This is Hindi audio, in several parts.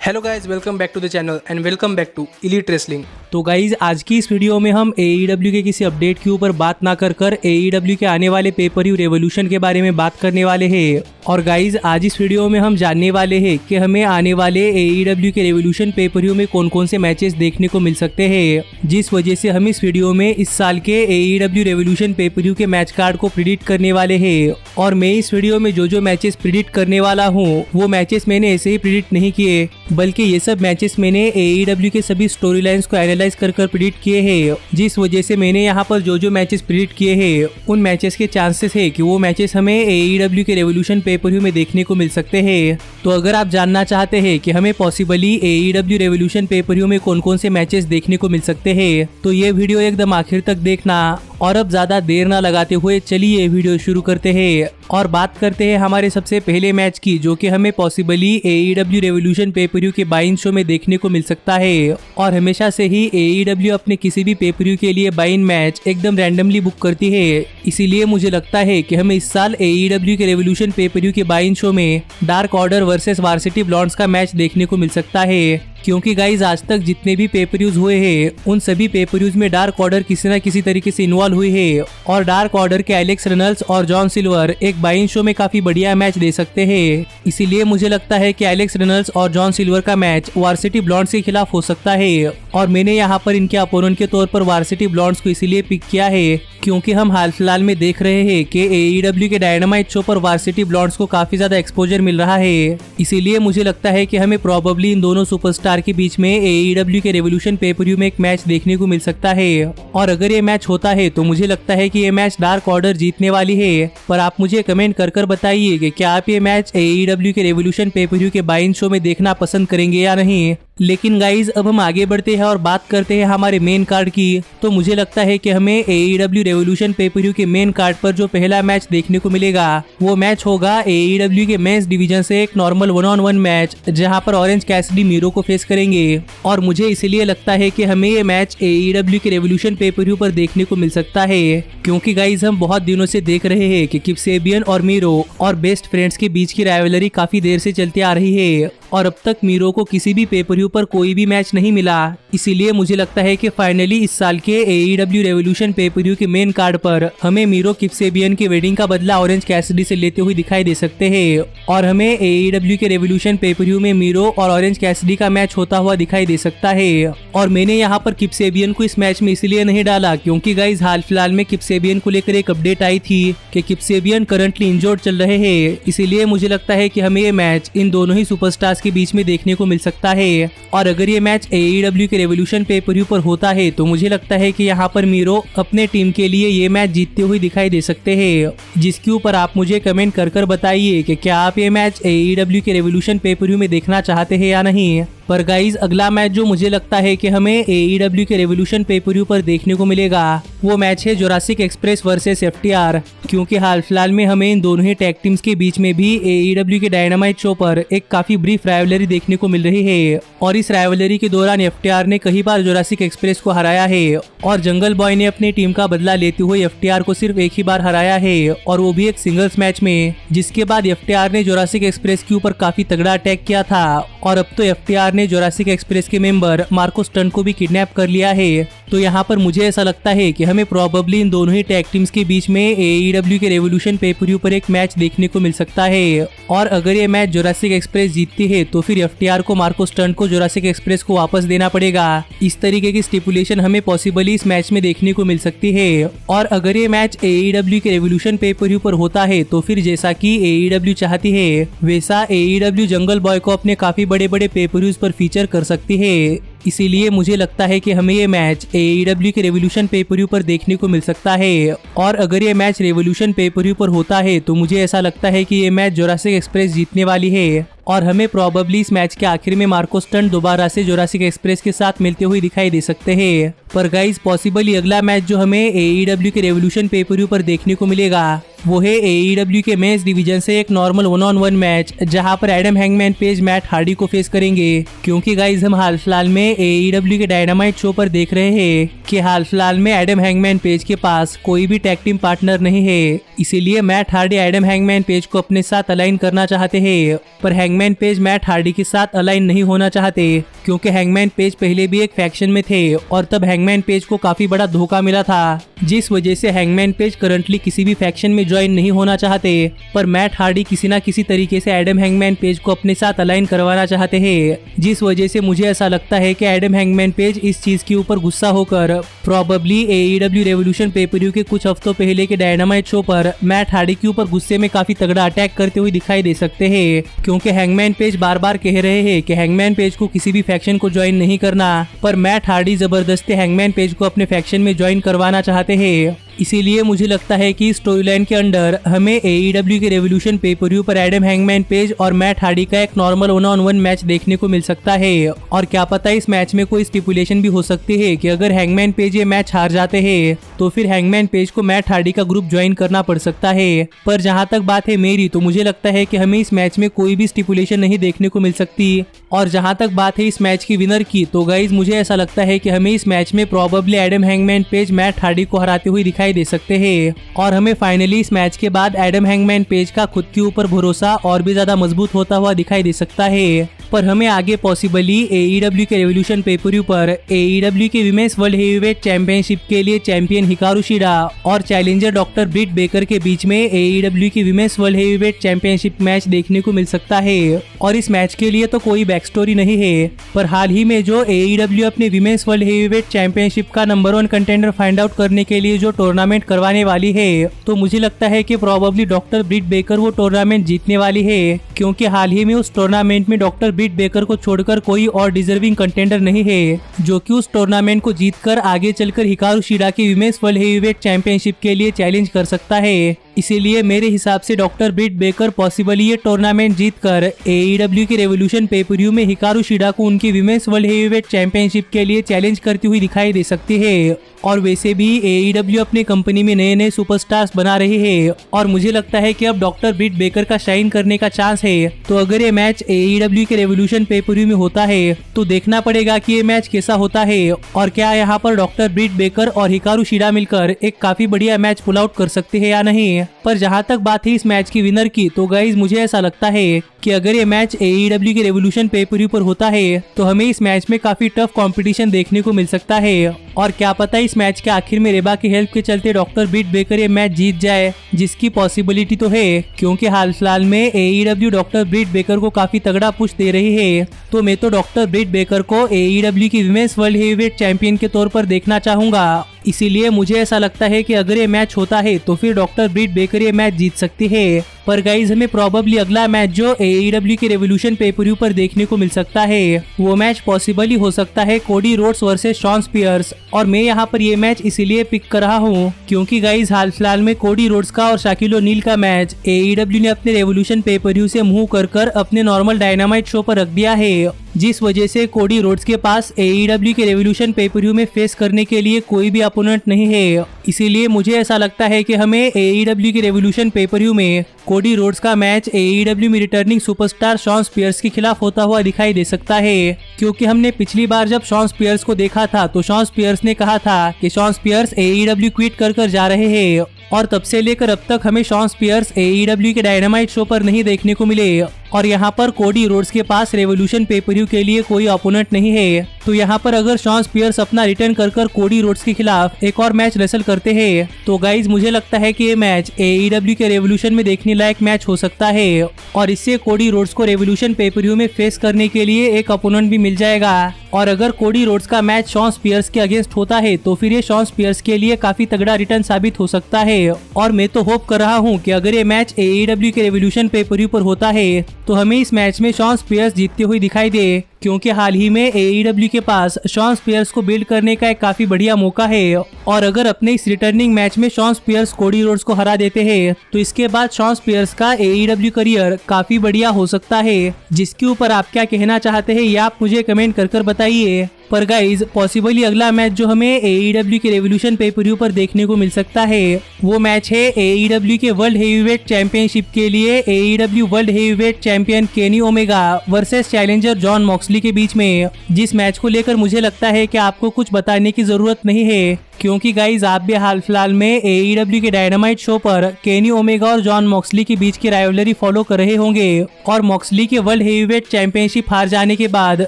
Hello guys, welcome back to the channel and welcome back to elite wrestling. तो गाइज आज की इस वीडियो में हम AEW के किसी अपडेट के ऊपर बात ना कर AEW के आने वाले पेपर व्यू रेवोल्यूशन के बारे में बात करने वाले हैं। और गाइज आज इस वीडियो में हम जानने वाले हैं कि हमें आने वाले AEW के रेवोल्यूशन पेपर व्यू में कौन कौन से मैचेस देखने को मिल सकते हैं, जिस वजह से हम इस वीडियो में इस साल के AEW रेवोल्यूशन पेपर व्यू के मैच कार्ड को प्रिडिक्ट करने वाले हैं। और मैं इस वीडियो में जो मैचेस प्रिडिक्ट करने वाला हूँ वो मैचेस मैंने ऐसे ही प्रिडिक्ट नहीं किए, बल्कि ये सब मैचेस मैंने AEW के सभी स्टोरी लाइन्स को एनालाइज कर प्रिडिक्ट किए हैं, जिस वजह से मैंने यहाँ पर जो मैचेस प्रिडिक्ट किए हैं उन मैचेस के चांसेस है कि वो मैचेस हमें AEW के रेवोल्यूशन पेपर व्यू में देखने को मिल सकते हैं। तो अगर आप जानना चाहते हैं कि हमें possibly AEW revolution pay per view में कौन कौन से मैचेस देखने को मिल सकते हैं तो ये वीडियो एकदम आखिर तक देखना। और अब ज्यादा देर ना लगाते हुए चलिए वीडियो शुरू करते हैं और बात करते हैं हमारे सबसे पहले मैच की, जो कि हमें possibly AEW revolution pay per view के बाइन शो में देखने को मिल सकता है। और हमेशा से ही AEW अपने किसी भी पेपर व्यू के लिए बाइन मैच एकदम रैंडमली बुक करती है, इसीलिए मुझे लगता है कि हमें इस साल AEW के रेवोल्यूशन पेपर व्यू के बाइन शो में डार्क ऑर्डर वर्सेस वार्सिटी ब्लॉन्ड्स का मैच देखने को मिल सकता है। क्योंकि गाइज आज तक जितने भी पेपर व्यूज हुए हैं उन सभी पेपर व्यूज में डार्क ऑर्डर किसी न किसी तरीके से इन्वॉल्व हुई है और डार्क ऑर्डर के एलेक्स रेनल्ड्स और जॉन सिल्वर एक बाइन शो में काफी बढ़िया मैच दे सकते हैं। इसीलिए मुझे लगता है कि एलेक्स रेनल्ड्स और जॉन सिल्वर का मैच वार्सिटी ब्लॉन्ड्स के खिलाफ हो सकता है। और मैंने यहाँ पर इनके अपोनेंट के तौर पर वार्सिटी ब्लॉन्ड्स को इसीलिए पिक किया है क्योंकि हम हाल फिलहाल में देख रहे हैं कि AEW के डायनामाइट शो पर वार्सिटी ब्लॉन्ड्स को काफी ज्यादा एक्सपोजर मिल रहा है। इसीलिए मुझे लगता है कि हमें प्रोबेबली इन दोनों सुपरस्टार के बीच में AEW के रेवोल्यूशन पेपर व्यू में एक मैच देखने को मिल सकता है। और अगर ये मैच होता है तो मुझे लगता है कि ये मैच डार्क ऑर्डर जीतने वाली है। पर आप मुझे कमेंट कर बताइए कि क्या आप ये मैच AEW के रेवोल्यूशन पेपर व्यू के बाइन शो में देखना पसंद करेंगे या नहीं। लेकिन गाइज अब हम आगे बढ़ते हैं और बात करते हैं हमारे मेन कार्ड की। तो मुझे लगता है कि हमें AEW रेवोल्यूशन पेपर व्यू के मेन कार्ड पर जो पहला मैच देखने को मिलेगा वो मैच होगा AEW के मेंस डिवीजन से एक नॉर्मल 1-on-1 मैच, जहां पर ऑरेंज कैसिडी मीरो को फेस करेंगे। और मुझे इसीलिए लगता है कि हमें ये मैच AEW के रेवोल्यूशन पेपर व्यू पर देखने को मिल सकता है, क्योंकि गाइज हम बहुत दिनों से देख रहे हैं कि किप सेबियन और मीरो और बेस्ट फ्रेंड्स के बीच की राइवलरी काफी देर से चलती आ रही है और अब तक मीरो को किसी भी पेपर व्यू पर कोई भी मैच नहीं मिला। इसीलिए मुझे लगता है कि फाइनली इस साल के AEW रेवोल्यूशन पेपर व्यू के मेन कार्ड पर हमें मीरो किप सेबियन की वेडिंग का बदला ऑरेंज कैसिडी से लेते हुए दिखाई दे सकते हैं। और हमें AEW के रेवोल्यूशन पेपर व्यू में मीरो और ऑरेंज कैसिडी का मैच होता हुआ दिखाई दे सकता है। और मैंने यहाँ पर किप सेबियन को इस मैच में इसलिए नहीं डाला क्योंकि गाइज हाल फिलहाल में किप सेबियन को लेकर एक अपडेट आई थी कि किप सेबियन करंटली इंजर्ड चल रहे हैं। इसीलिए मुझे लगता है कि हमें ये मैच इन दोनों ही सुपरस्टार्स के बीच में देखने को मिल सकता है। और अगर ये मैच AEW के रेवोल्यूशन पेपर व्यू पर होता है तो मुझे लगता है कि यहाँ पर मीरो अपने टीम के लिए ये मैच जीतते हुए दिखाई दे सकते हैं, जिसके ऊपर आप मुझे कमेंट कर बताइए कि क्या आप ये मैच AEW के रेवोल्यूशन पेपर व्यू में देखना चाहते हैं या नहीं। पर गाइज अगला मैच जो मुझे लगता है कि हमें AEW के रेवोल्यूशन पेपर व्यू पर देखने को मिलेगा वो मैच है जुरासिक एक्सप्रेस वर्सेस FTR, क्योंकि हाल फिलहाल में हमें इन दोनों ही टैग टीम्स के बीच में भी AEW के डायनामाइट शो पर एक काफी ब्रीफ राइवलरी देखने को मिल रही है। और इस राइवलरी के दौरान FTR ने कई बार जुरासिक एक्सप्रेस को हराया है और जंगल बॉय ने अपनी टीम का बदला लेते हुए FTR को सिर्फ एक ही बार हराया है और वो भी एक सिंगल्स मैच में, जिसके बाद FTR ने जुरासिक एक्सप्रेस के ऊपर काफी तगड़ा अटैक किया था। और अब तो FTR ने जुरासिक एक्सप्रेस के मेंबर मार्को स्टंट को भी किडनैप कर लिया है। तो यहाँ पर मुझे ऐसा लगता है कि हमें प्रोबेबली इन दोनों ही टैग टीम्स के बीच में AEW के रेवोल्यूशन पेपर व्यू पर एक मैच देखने को मिल सकता है। और अगर ये मैच जुरासिक एक्सप्रेस जीतती है तो फिर FTR को मार्को स्टंट को जुरासिक एक्सप्रेस को वापस देना पड़ेगा। इस तरीके की स्टिपुलेशन हमें पॉसिबली इस मैच में देखने को मिल सकती है। और अगर ये मैच AEW के रेवोल्यूशन पेपर व्यू पर होता है तो फिर जैसा कि AEW चाहती है वैसा AEW जंगल बॉय को अपने काफी बड़े बड़े पेपर व्यूज पर फीचर कर सकती है। इसीलिए मुझे लगता है कि हमें ये मैच AEW के रेवोल्यूशन पेपर व्यू पर देखने को मिल सकता है। और अगर ये मैच रेवोल्यूशन पेपर व्यू पर होता है तो मुझे ऐसा लगता है कि ये मैच जुरासिक एक्सप्रेस जीतने वाली है और हमें प्रोबेबली इस मैच के आखिर में मार्को स्टंट दोबारा से जुरासिक एक्सप्रेस के साथ मिलते हुए दिखाई दे सकते हैं। पर गाइज पॉसिबली अगला मैच जो हमें AEW के रेवोल्यूशन पेपर व्यू पर देखने को मिलेगा वो है AEW के मेंस डिवीजन से एक नॉर्मल 1-on-1 मैच, जहां पर Adam hangman page Matt Hardy को फेस करेंगे। क्योंकि गाइज हम हाल फिलहाल में AEW के डायनामाइट शो पर देख रहे हैं कि हाल फिलहाल में एडम हैंगमैन पेज के पास कोई भी टैग टीम पार्टनर नहीं है, इसीलिए Matt Hardy Adam hangman page को अपने साथ अलाइन करना चाहते हैं। पर हैंगमैन पेज मैट हार्डी के साथ अलाइन नहीं होना चाहते, क्योंकि हैंगमैन पेज पहले भी एक फैक्शन में थे और तब हैंगमैन पेज को काफी बड़ा धोखा मिला था, जिस वजह से हैंगमैन पेज करंटली किसी भी फैक्शन में ज्वाइन नहीं होना चाहते। पर मैट हार्डी किसी ना किसी तरीके से एडम हैंगमैन पेज को अपने साथ अलाइन करवाना चाहते हैं, जिस वजह से मुझे ऐसा लगता है कि एडम हैंगमैन पेज इस चीज के ऊपर गुस्सा होकर प्रॉबेबली AEW रेवोल्यूशन पेपर-व्यू के कुछ हफ्तों पहले के डायनामाइट शो पर मैट हार्डी के ऊपर गुस्से में काफी तगड़ा अटैक करते हुए दिखाई दे सकते हैं। क्योंकि हैंगमैन पेज बार बार कह रहे हैं कि हैंगमैन पेज को किसी भी फैक्शन को ज्वाइन नहीं करना, पर मैट हार्डी जबरदस्ती हैंगमैन पेज को अपने फैक्शन में ज्वाइन करवाना चाहते हैं। इसीलिए मुझे लगता है कि स्टोरी लाइन के अंडर हमें AEW के रेवोल्यूशन पेपर-व्यू पर एडम हैंगमैन पेज और मैट हार्डी का एक नॉर्मल 1-on-1 मैच देखने को मिल सकता है। और क्या पता इस मैच में कोई स्टिपुलेशन भी हो सकती है कि अगर हैंगमैन पेज ये मैच हार जाते हैं तो फिर हैंगमैन पेज को मैट हार्डी का ग्रुप ज्वाइन करना पड़ सकता है। पर जहाँ तक बात है मेरी, तो मुझे लगता है कि हमें इस मैच में कोई भी स्टिपुलेशन नहीं देखने को मिल सकती। और जहाँ तक बात है इस मैच की विनर की, तो गाइज मुझे ऐसा लगता है कि हमें इस मैच में probably Adam hangman page Matt Hardy को हराते हुए दिखाई दे सकते हैं। और हमें फाइनली इस मैच के बाद एडम हैंगमैन पेज का खुद के ऊपर भरोसा और भी ज्यादा मजबूत होता हुआ दिखाई दे सकता है। पर हमें आगे पॉसिबली AEW के रेवोल्यूशन पेपर-व्यू पर AEW के विमेंस वर्ल्ड हेवीवेट चैंपियनशिप के लिए चैंपियन हिकारू शिरा और चैलेंजर डॉक्टर ब्रिट बेकर के बीच में AEW की women's world heavyweight championship match देखने को मिल सकता है। और इस मैच के लिए तो कोई बैक स्टोरी नहीं है, पर हाल ही में जो AEW अपने विमेंस वर्ल्ड हेवीवेट चैंपियनशिप का नंबर 1 कंटेंडर फाइंड आउट करने के लिए जो टूर्नामेंट करवाने वाली है, तो मुझे लगता है कि प्रॉबेबली डॉक्टर ब्रिट बेकर वो टूर्नामेंट जीतने वाली है। क्योंकि हाल ही में उस टूर्नामेंट में डॉक्टर ब्रिट बेकर को छोड़कर कोई और डिजर्विंग कंटेंडर नहीं है जो कि उस टूर्नामेंट को जीतकर आगे चलकर हिकारू शिरा की विमेंस वर्ल्ड हेवीवेट चैंपियनशिप के लिए चैलेंज कर सकता है। इसीलिए मेरे हिसाब से डॉक्टर ब्रिट बेकर पॉसिबली ये टूर्नामेंट जीतकर AEW के रेवोल्यूशन पेपर-व्यू में हिकारू शिरा को उनकी विमेंस वर्ल्ड हेवीवेट चैंपियनशिप के लिए चैलेंज करती हुई दिखाई दे सकती है। और वैसे भी AEW अपने कंपनी में नए नए सुपरस्टार्स बना रही है और मुझे लगता है कि अब डॉक्टर ब्रिट बेकर का शाइन करने का चांस है। तो अगर ये मैच AEW के रेवोल्यूशन पेपर-व्यू में होता है तो देखना पड़ेगा कि ये मैच कैसा होता है और क्या यहाँ पर डॉक्टर ब्रिट बेकर और हिकारू शिरा मिलकर एक काफी बढ़िया मैच पुल आउट कर सकते हैं या नहीं। पर जहाँ तक बात है इस मैच की विनर की, तो गाइज मुझे ऐसा लगता है कि अगर ये मैच AEW के रेवोल्यूशन पेपर-व्यू पर होता है तो हमें इस मैच में काफी टफ कंपटीशन देखने को मिल सकता है। और क्या पता इस मैच के आखिर में रेबा की हेल्प के चलते डॉक्टर ब्रिट बेकर ये मैच जीत जाए, जिसकी पॉसिबिलिटी तो है क्योंकि हाल फिलहाल में AEW डॉक्टर ब्रिट बेकर को काफी तगड़ा पुश दे रही है। तो मैं तो डॉक्टर ब्रिट बेकर को AEW की विमेंस वर्ल्ड हेवीवेट चैंपियन के तौर पर देखना चाहूंगा। इसीलिए मुझे ऐसा लगता है कि अगर ये मैच होता है तो फिर डॉक्टर ब्रिट बेकर ये मैच जीत सकती है। पर गाइज हमें प्रॉबेबली अगला मैच जो AEW के रेवोल्यूशन पेपर-व्यू पर देखने को मिल सकता है, वो मैच पॉसिबली हो सकता है Cody Rhodes versus Shawn Spears. और मैं यहाँ पर ये मैच इसीलिए पिक कर रहा हूँ क्योंकि गाइज हाल फिलहाल में कोडी रोड्स का और शाकिल ओनील का मैच AEW ने अपने रेवोल्यूशन पेपर-व्यू से मूव कर अपने नॉर्मल डायनामाइट शो पर रख दिया है, जिस वजह से कोडी रोड्स के पास AEW के रेवोल्यूशन पेपर-व्यू में फेस करने के लिए कोई भी अपोनेंट नहीं है। इसीलिए मुझे ऐसा लगता है कि हमें AEW के रेवोल्यूशन पेपर-व्यू में कोडी रोड्स का मैच AEW में रिटर्निंग सुपरस्टार शॉन स्पियर्स के खिलाफ होता हुआ दिखाई दे सकता है। क्योंकि हमने पिछली बार जब शॉन स्पियर्स को देखा था तो शॉन स्पियर्स ने कहा था कि शॉन स्पियर्स AEW क्विट कर जा रहे हैं और तब से लेकर अब तक हमें शॉन स्पियर्स AEW के डायनामाइट शो पर नहीं देखने को मिले। और यहाँ पर कोडी रोड्स के पास रेवोल्यूशन पेपर-व्यू के लिए कोई अपोनेंट नहीं है। तो यहाँ पर अगर शॉन स्पियर्स अपना रिटर्न कर कोडी रोड्स के खिलाफ एक और मैच रेसल करते हैं तो गाइज मुझे लगता है कि ये मैच AEW के रेवोल्यूशन में देखने लायक मैच हो सकता है और इससे कोडी रोड्स को रेवोल्यूशन पेपर-व्यू में फेस करने के लिए एक अपोनेंट भी मिल जाएगा। और अगर कोडी रोड्स का मैच शॉन स्पियर्स के अगेंस्ट होता है तो फिर ये शॉन स्पियर्स के लिए काफी तगड़ा रिटर्न साबित हो सकता है। और मैं तो होप कर रहा हूँ कि अगर ये मैच AEW के रेवोल्यूशन पेपर-व्यू पर होता है तो हमें इस मैच में शॉन स्पियर्स जीतते हुए दिखाई दे, क्योंकि हाल ही में AEW के पास शॉन स्पियर्स को बिल्ड करने का एक काफी बढ़िया मौका है। और अगर अपने इस रिटर्निंग मैच में शॉन स्पियर्स कोडी रोड्स को हरा देते हैं तो इसके बाद शॉन स्पियर्स का AEW करियर काफी बढ़िया हो सकता है। जिसके ऊपर आप क्या कहना चाहते हैं ये आप मुझे कमेंट कर बताइए। बताइए। पर गाइज पॉसिबली अगला मैच जो हमें AEW के रेवोल्यूशन पे पर व्यू पर देखने को मिल सकता है वो मैच है AEW के वर्ल्ड हेवीवेट चैंपियनशिप के लिए AEW world heavyweight champion Kenny Omega versus challenger John Moxley के बीच में, जिस मैच को लेकर मुझे लगता है कि आपको कुछ बताने की जरूरत नहीं है, क्योंकि गाइज आप भी हाल फिलहाल में AEW के डायनामाइट शो पर केनी ओमेगा और जॉन मॉक्सली के बीच की राइवलरी फॉलो कर रहे होंगे। और मॉक्सली के वर्ल्ड हेवीवेट चैंपियनशिप हार जाने के बाद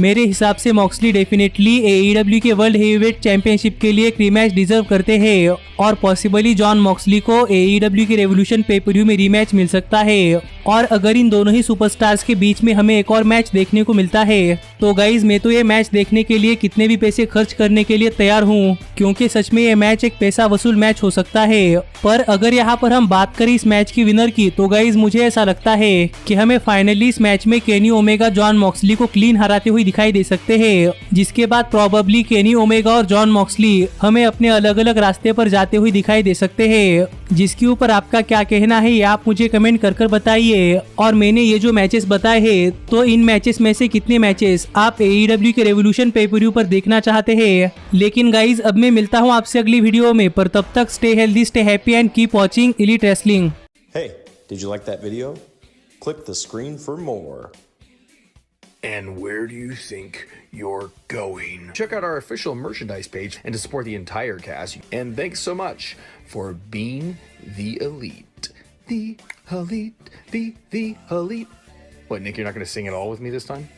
मेरे हिसाब से मॉक्सली डेफिनेटली AEW के वर्ल्ड हेवीवेट चैंपियनशिप के लिए एक रीमैच डिजर्व करते हैं और पॉसिबली जॉन मॉक्सली को AEW के रेवोल्यूशन पे पर व्यू में रीमैच मिल सकता है। और अगर इन दोनों ही सुपरस्टार्स के बीच में हमें एक और मैच देखने को मिलता है तो गाइज मैं तो ये मैच देखने के लिए कितने भी पैसे खर्च करने के लिए तैयार हूँ, क्योंकि सच में ये मैच एक पैसा वसूल मैच हो सकता है। पर अगर यहाँ पर हम बात करें इस मैच की विनर की तो गाइज मुझे ऐसा लगता है कि हमें फाइनली इस मैच में केनी ओमेगा जॉन मॉक्सली को क्लीन हराते हुए दिखाई दे सकते हैं, जिसके बाद प्रोबेबली केनी ओमेगा और जॉन मॉक्सली हमें अपने अलग अलग रास्ते पर जाते हुए दिखाई दे सकते हैं। जिसके ऊपर आपका क्या कहना है ये आप मुझे कमेंट कर बताइए। और मैंने ये जो मैचेस बताए हैं तो इन मैचेस में से कितने मैचेस आप AEW के रेवोल्यूशन पे पर व्यू पर देखना चाहते हैं। लेकिन गाइज अब मैं मिलता हूँ आपसे अगली वीडियो में, पर तब तक stay healthy, stay happy and keep watching elite wrestling. Hey, did you like that video? Click the screen for more. And where do you think you're going? Check out our official merchandise page and to support the entire cast. And thanks so much for being the elite. The elite. The elite. What, Nick, you're not going to sing it all with me this time?